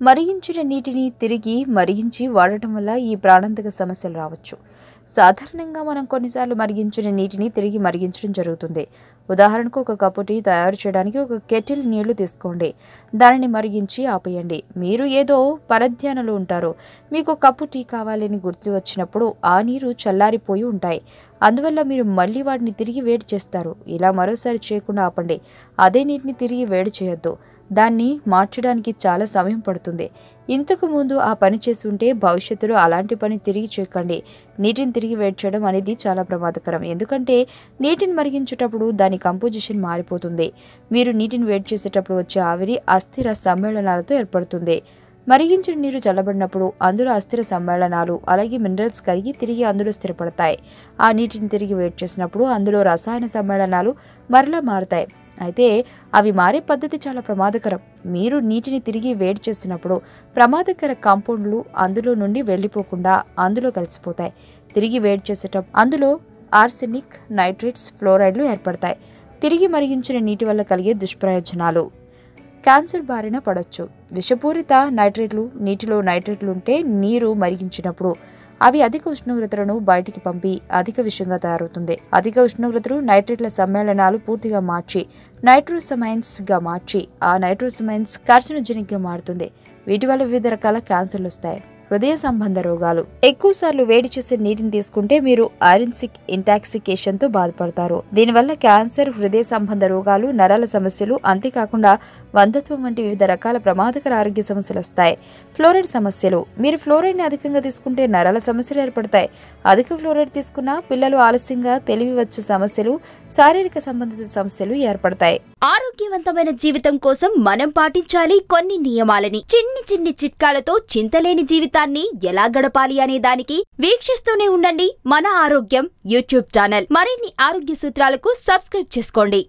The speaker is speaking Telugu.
మరిగించిన నీటిని తిరిగి మరిగించి వాడటం వల్ల ఈ ప్రాణాంతక సమస్యలు రావచ్చు. సాధారణంగా మనం కొన్నిసార్లు మరిగించిన నీటిని తిరిగి మరిగించడం జరుగుతుంది. ఉదాహరణకు ఒక కప్పు టీ తయారు చేయడానికి ఒక కెటిల్ నీళ్లు తీసుకోండి. దానిని మరిగించి ఆపేయండి. మీరు ఏదో పరధ్యానంలో ఉంటారు. మీకు కప్పు టీ కావాలని గుర్తు వచ్చినప్పుడు ఆ నీరు చల్లారిపోయి ఉంటాయి. అందువల్ల మీరు మళ్ళీ వాటిని తిరిగి వేడి చేస్తారు. ఇలా మరోసారి చేయకుండా ఆపండి. అదే నీటిని తిరిగి వేడి చేయొద్దు. దాన్ని మార్చడానికి చాలా సమయం పడుతుంది. ఇంతకు ముందు ఆ పని చేసి ఉంటే భవిష్యత్తులో అలాంటి పని తిరిగి చేయకండి. నీటిని తిరిగి వేడి చేయడం అనేది చాలా ప్రమాదకరం. ఎందుకంటే నీటిని మరిగించేటప్పుడు దాని కంపోజిషన్ మారిపోతుంది. మీరు నీటిని వేడి చేసేటప్పుడు వచ్చే ఆవిరి అస్థిర సమ్మేళనాలతో ఏర్పడుతుంది. మరిగించిన నీరు చల్లబడినప్పుడు అందులో అస్థిర సమ్మేళనాలు అలాగే మినరల్స్ కరిగి తిరిగి అందులో స్థిరపడతాయి. ఆ నీటిని తిరిగి వేడి చేసినప్పుడు అందులో రసాయన సమ్మేళనాలు మరలా మారుతాయి. అయితే అవి మారే పద్ధతి చాలా ప్రమాదకరం. మీరు నీటిని తిరిగి వేడి చేసినప్పుడు ప్రమాదకర కాంపౌండ్లు అందులో నుండి వెళ్ళిపోకుండా అందులో కలిసిపోతాయి. తిరిగి వేడి చేసేటప్పుడు అందులో ఆర్సెనిక్, నైట్రేట్స్, ఫ్లోరైడ్లు ఏర్పడతాయి. తిరిగి మరిగించిన నీటి వల్ల కలిగే దుష్ప్రయోజనాలు: క్యాన్సర్ బారిన పడవచ్చు. విషపూరిత నైట్రేట్లు: నీటిలో నైట్రేట్లు ఉంటే నీరు మరిగించినప్పుడు అవి అధిక ఉష్ణోగ్రతలను బయటికి పంపి అధిక విషంగా తయారవుతుంది. అధిక ఉష్ణోగ్రతలు నైట్రేట్ల సమ్మేళనాలు పూర్తిగా మార్చి నైట్రోసమైన్స్ గా మార్చి ఆ నైట్రోసమైన్స్ కార్సినోజెనిక్ గా మారుతుంది. వీటి వల్ల వివిధ రకాల క్యాన్సర్లు వస్తాయి. హృదయ సంబంధ రోగాలు: ఎక్కువసార్లు వేడి చేసే నీటిని తీసుకుంటే మీరు ఐరన్సిక్ ఇంటాక్సికేషన్ తో బాధపడతారు. దీనివల్ల క్యాన్సర్, హృదయ సంబంధ రోగాలు, నరాల సమస్యలు, అంతేకాకుండా వంధత్వం వంటి వివిధ రకాల ప్రమాదకర ఆరోగ్య సమస్యలు వస్తాయి. ఫ్లోరైడ్ సమస్యలు: మీరు ఫ్లోరైడ్ ని అధికంగా తీసుకుంటే నరాల సమస్యలు ఏర్పడతాయి. అధిక ఫ్లోరైడ్ తీసుకున్న పిల్లలు ఆలస్యంగా తెలివి వచ్చే సమస్యలు, శారీరక సంబంధిత సమస్యలు ఏర్పడతాయి. ఆరోగ్యవంతమైన జీవితం కోసం మనం పాటించాలి కొన్ని నియమాలని. చిన్ని చిట్కాలతో చింతలేని జీవితాన్ని ఎలా గడపాలి అనే దానికి వీక్షిస్తూనే ఉండండి మన ఆరోగ్యం యూట్యూబ్ ఛానల్. మరిన్ని ఆరోగ్య సూత్రాలకు సబ్స్క్రైబ్ చేసుకోండి.